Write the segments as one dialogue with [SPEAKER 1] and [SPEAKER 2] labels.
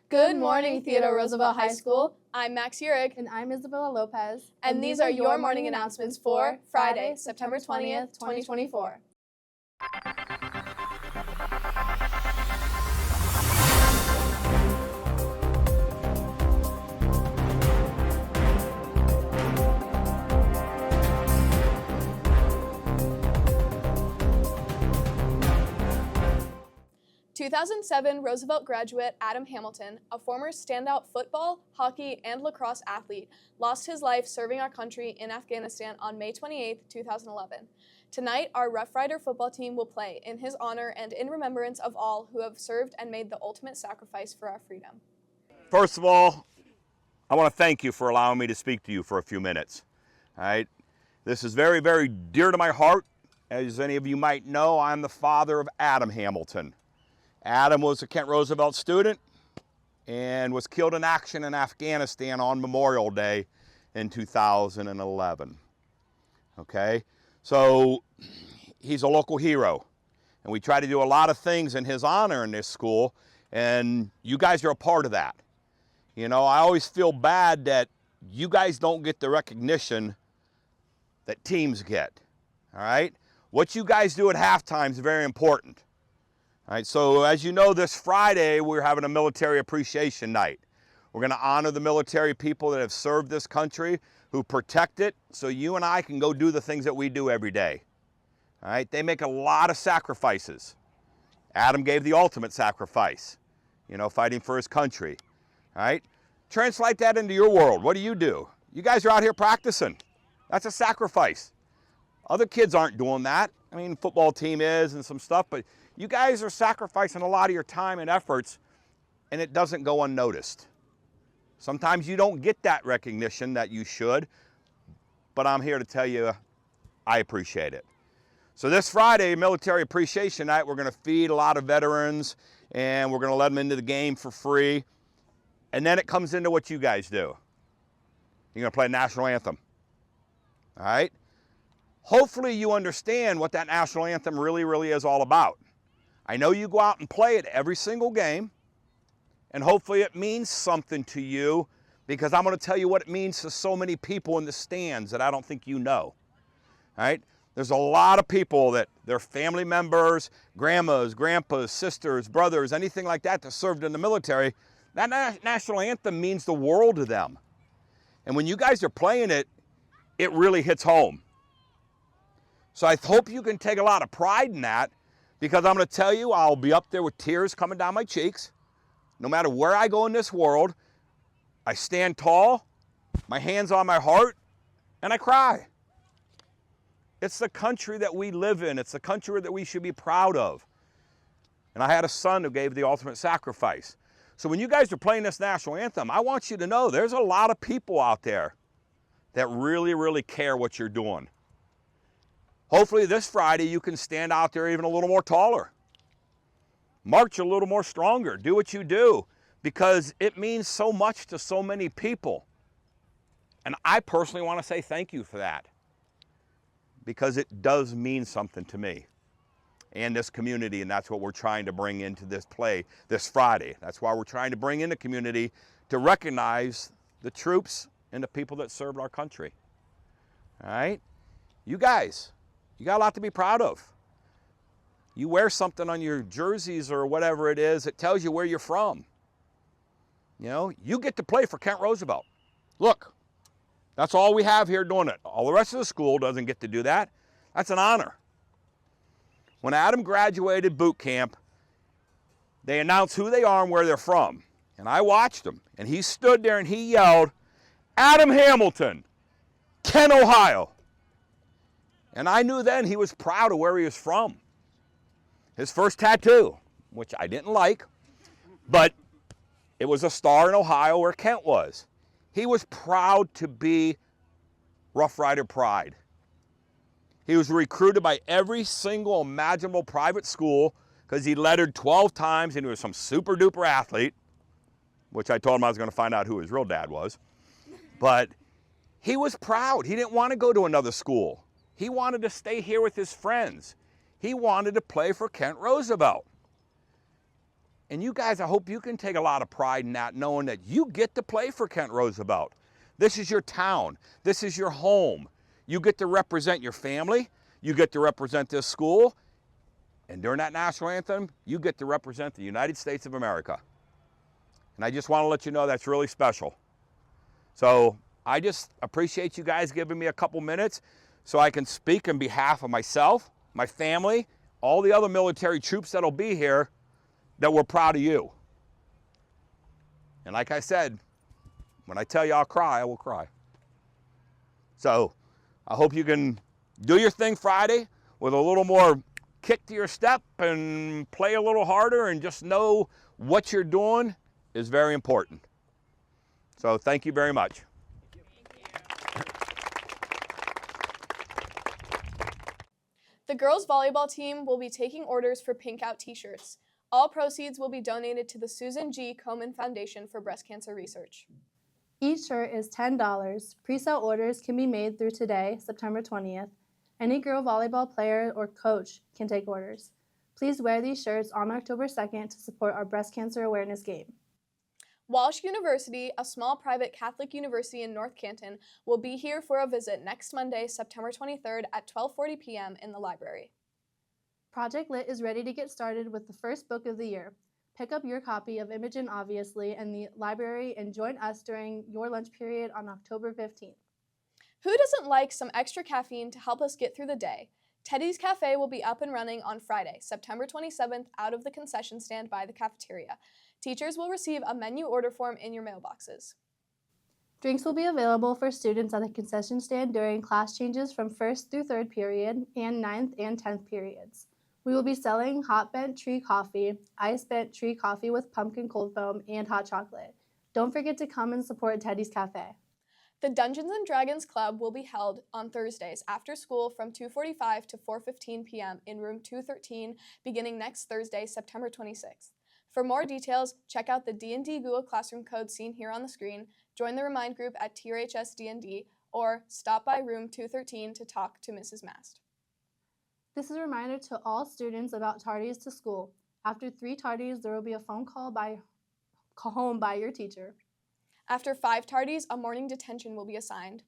[SPEAKER 1] Good morning, Theodore Roosevelt High School.
[SPEAKER 2] I'm Max Urig.
[SPEAKER 1] And I'm Isabella Lopez.
[SPEAKER 2] And these are your morning announcements for Friday, September 20th, 2024. "2007 Roosevelt graduate Adam Hamilton, a former standout football, hockey, and lacrosse athlete, lost his life serving our country in Afghanistan on May 28, 2011. Tonight, our Rough Rider football team will play in his honor and in remembrance of all who have served and made the ultimate sacrifice for our freedom."
[SPEAKER 3] First of all, I want to thank you for allowing me to speak to you for a few minutes. All right? This is very, very dear to my heart. As any of you might know, I'm the father of Adam Hamilton. Adam was a Kent Roosevelt student and was killed in action in Afghanistan on Memorial Day in 2011. Okay? So he's a local hero, and we try to do a lot of things in his honor in this school, and you guys are a part of that. You know, I always feel bad that you guys don't get the recognition that teams get. All right? What you guys do at halftime is very important. All right, so as you know, this Friday, we're having a military appreciation night. We're going to honor the military people that have served this country, who protect it, so you and I can go do the things that we do every day. All right, they make a lot of sacrifices. Adam gave the ultimate sacrifice, you know, fighting for his country. All right, translate that into your world. What do? You guys are out here practicing. That's a sacrifice. Other kids aren't doing that. I mean, football team is and some stuff, but you guys are sacrificing a lot of your time and efforts, and it doesn't go unnoticed. Sometimes you don't get that recognition that you should, but I'm here to tell you I appreciate it. So this Friday, Military Appreciation Night, we're going to feed a lot of veterans, and we're going to let them into the game for free. And then it comes into what you guys do. You're going to play a national anthem. All right? Hopefully you understand what that national anthem really, really is all about. I know you go out and play it every single game, and hopefully it means something to you, because I'm going to tell you what it means to so many people in the stands that I don't think you know. All right? There's a lot of people that their family members, grandmas, grandpas, sisters, brothers, anything like that served in the military. That national anthem means the world to them. And when you guys are playing it, it really hits home. So I hope you can take a lot of pride in that, because I'm going to tell you, I'll be up there with tears coming down my cheeks. No matter where I go in this world, I stand tall, my hands on my heart, and I cry. It's the country that we live in. It's the country that we should be proud of. And I had a son who gave the ultimate sacrifice. So when you guys are playing this national anthem, I want you to know there's a lot of people out there that really, really care what you're doing. Hopefully this Friday you can stand out there even a little more taller. March a little more stronger. Do what you do, because it means so much to so many people. And I personally want to say thank you for that, because it does mean something to me and this community, and that's what we're trying to bring into this play this Friday. That's why we're trying to bring in the community to recognize the troops and the people that served our country. All right? You guys, you got a lot to be proud of. You wear something on your jerseys or whatever it is that tells you where you're from. You know, you get to play for Kent Roosevelt. Look, that's all we have here doing it. All the rest of the school doesn't get to do that. That's an honor. When Adam graduated boot camp, they announced who they are and where they're from. And I watched him, and he stood there and he yelled, "Adam Hamilton, Kent, Ohio." And I knew then he was proud of where he was from. His first tattoo, which I didn't like, but it was a star in Ohio where Kent was. He was proud to be Rough Rider Pride. He was recruited by every single imaginable private school because he lettered 12 times and he was some super duper athlete, which I told him I was going to find out who his real dad was. But he was proud. He didn't want to go to another school. He wanted to stay here with his friends. He wanted to play for Kent Roosevelt. And you guys, I hope you can take a lot of pride in that, knowing that you get to play for Kent Roosevelt. This is your town. This is your home. You get to represent your family. You get to represent this school. And during that national anthem, you get to represent the United States of America. And I just want to let you know that's really special. So I just appreciate you guys giving me a couple minutes so I can speak on behalf of myself, my family, all the other military troops that'll be here, that we're proud of you. And like I said, when I tell you I'll cry, I will cry. So I hope you can do your thing Friday with a little more kick to your step and play a little harder, and just know what you're doing is very important. So thank you very much.
[SPEAKER 2] The girls volleyball team will be taking orders for Pink Out t-shirts. All proceeds will be donated to the Susan G. Komen Foundation for Breast Cancer Research.
[SPEAKER 1] Each shirt is $10. Pre-sale orders can be made through today, September 20th. Any girl volleyball player or coach can take orders. Please wear these shirts on October 2nd to support our breast cancer awareness game.
[SPEAKER 2] Walsh University, a small private Catholic university in North Canton, will be here for a visit next Monday, September 23rd at 12:40 p.m. in the library.
[SPEAKER 1] Project Lit is ready to get started with the first book of the year. Pick up your copy of Imogen Obviously in the library and join us during your lunch period on October 15th.
[SPEAKER 2] Who doesn't like some extra caffeine to help us get through the day? Teddy's Cafe will be up and running on Friday, September 27th, out of the concession stand by the cafeteria. Teachers will receive a menu order form in your mailboxes.
[SPEAKER 1] Drinks will be available for students at the concession stand during class changes from 1st through 3rd period and 9th and 10th periods. We will be selling hot bent tree coffee, ice bent tree coffee with pumpkin cold foam, and hot chocolate. Don't forget to come and support Teddy's Cafe.
[SPEAKER 2] The Dungeons & Dragons Club will be held on Thursdays after school from 2:45 to 4:15 p.m. in room 213 beginning next Thursday, September 26th. For more details, check out the D&D Google Classroom code seen here on the screen, join the Remind group at TRHS D&D, or stop by room 213 to talk to Mrs. Mast.
[SPEAKER 1] This is a reminder to all students about tardies to school. After 3 tardies, there will be a phone call home by your teacher.
[SPEAKER 2] After 5 tardies, a morning detention will be assigned.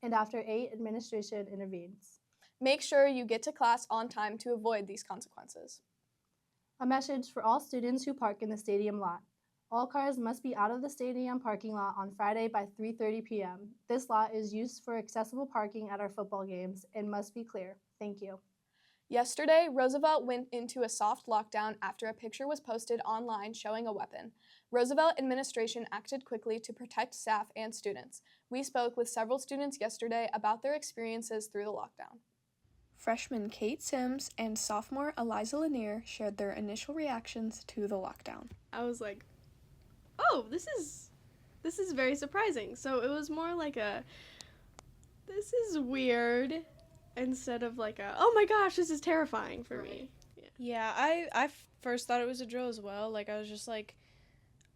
[SPEAKER 1] And after 8, administration intervenes.
[SPEAKER 2] Make sure you get to class on time to avoid these consequences.
[SPEAKER 1] A message for all students who park in the stadium lot. All cars must be out of the stadium parking lot on Friday by 3:30 p.m. This lot is used for accessible parking at our football games and must be clear. Thank you.
[SPEAKER 2] Yesterday, Roosevelt went into a soft lockdown after a picture was posted online showing a weapon. Roosevelt administration acted quickly to protect staff and students. We spoke with several students yesterday about their experiences through the lockdown. Freshman Kate Sims and sophomore Eliza Lanier shared their initial reactions to the lockdown.
[SPEAKER 4] I was like, oh, this is very surprising. So it was more like this is weird, instead of like oh my gosh, this is terrifying for me.
[SPEAKER 5] Yeah, I first thought it was a drill as well. Like, I was just like,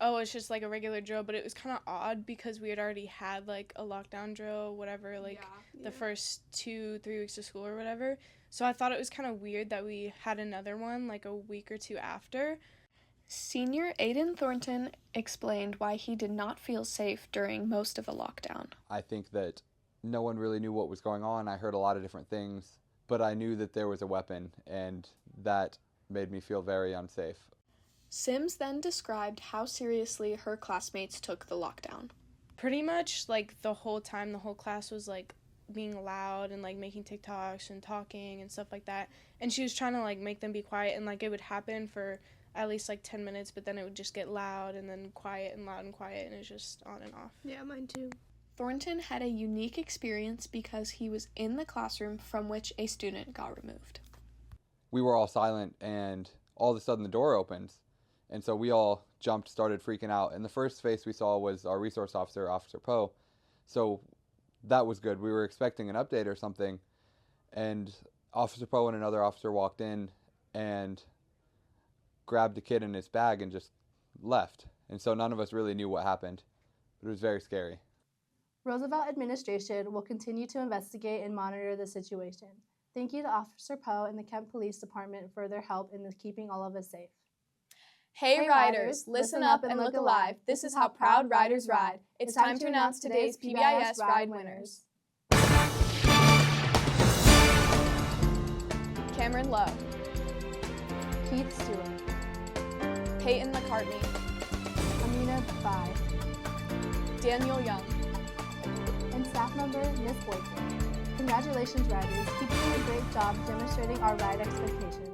[SPEAKER 5] oh, it's just like a regular drill, but it was kind of odd because we had already had like a lockdown drill, whatever, like the first 2-3 weeks of school or whatever. So I thought it was kind of weird that we had another one like a week or two after.
[SPEAKER 2] Senior Aiden Thornton explained why he did not feel safe during most of the lockdown.
[SPEAKER 6] I think that no one really knew what was going on. I heard a lot of different things, but I knew that there was a weapon, and that made me feel very unsafe.
[SPEAKER 2] Sims then described how seriously her classmates took the lockdown.
[SPEAKER 5] Pretty much, like, the whole time, the whole class was, like, being loud and, like, making TikToks and talking and stuff like that. And she was trying to, like, make them be quiet, and, like, it would happen for at least, like, 10 minutes, but then it would just get loud and then quiet and loud and quiet, and it was just on and off.
[SPEAKER 4] Yeah, mine too.
[SPEAKER 2] Thornton had a unique experience because he was in the classroom from which a student got removed.
[SPEAKER 6] We were all silent, and all of a sudden the door opens, and so we all jumped, started freaking out, and the first face we saw was our resource officer, Officer Poe. So that was good. We were expecting an update or something, and Officer Poe and another officer walked in and grabbed the kid in his bag and just left. And so none of us really knew what happened, but it was very scary.
[SPEAKER 1] Roosevelt administration will continue to investigate and monitor the situation. Thank you to Officer Poe and the Kent Police Department for their help in keeping all of us safe.
[SPEAKER 2] Hey riders, listen up and look alive. This is how proud riders ride. It's time to announce today's PBIS ride winners. Cameron Lowe,
[SPEAKER 1] Keith Stewart,
[SPEAKER 2] Peyton McCartney,
[SPEAKER 1] Amina Bai,
[SPEAKER 2] Daniel Young,
[SPEAKER 1] and staff member Miss Boykin. Congratulations, riders. Keep doing a great job demonstrating our ride expectations.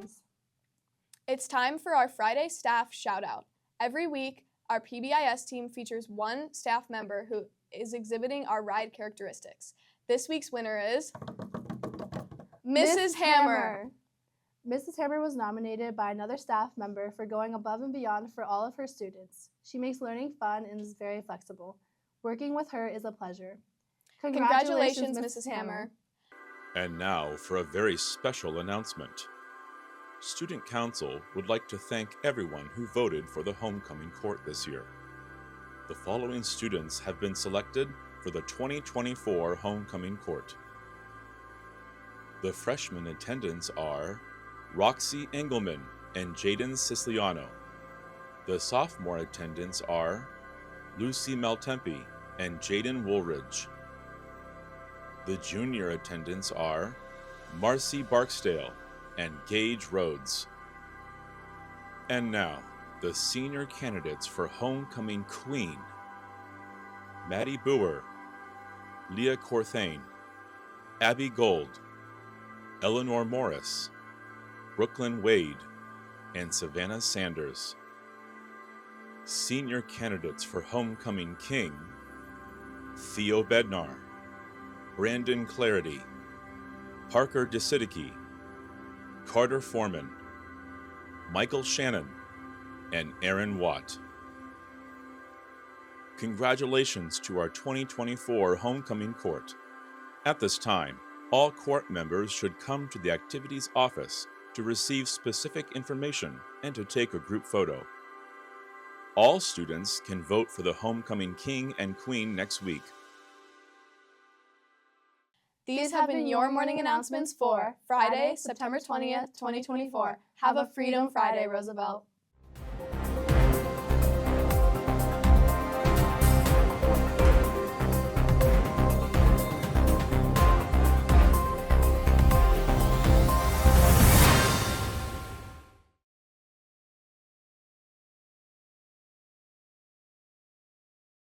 [SPEAKER 2] It's time for our Friday staff shout-out. Every week, our PBIS team features one staff member who is exhibiting our ride characteristics. This week's winner is Mrs. Hammer.
[SPEAKER 1] Mrs. Hammer was nominated by another staff member for going above and beyond for all of her students. She makes learning fun and is very flexible. Working with her is a pleasure.
[SPEAKER 2] Congratulations, Mrs. Hammer.
[SPEAKER 7] And now for a very special announcement. Student Council would like to thank everyone who voted for the homecoming court this year. The following students have been selected for the 2024 homecoming court. The freshman attendants are Roxy Engelman and Jaden Siciliano. The sophomore attendants are Lucy Maltempi and Jaden Woolridge. The junior attendants are Marcy Barksdale and Gage Rhodes. And now, the senior candidates for Homecoming Queen. Maddie Boer, Leah Corthane, Abby Gold, Eleanor Morris, Brooklyn Wade, and Savannah Sanders. Senior candidates for Homecoming King, Theo Bednar, Brandon Clarity, Parker DeSidicki, Carter Foreman, Michael Shannon, and Aaron Watt. Congratulations to our 2024 Homecoming Court. At this time, all court members should come to the activities office to receive specific information and to take a group photo. All students can vote for the Homecoming King and Queen next week.
[SPEAKER 2] These have been your morning announcements for Friday, September 20th, 2024. Have a Freedom Friday, Roosevelt.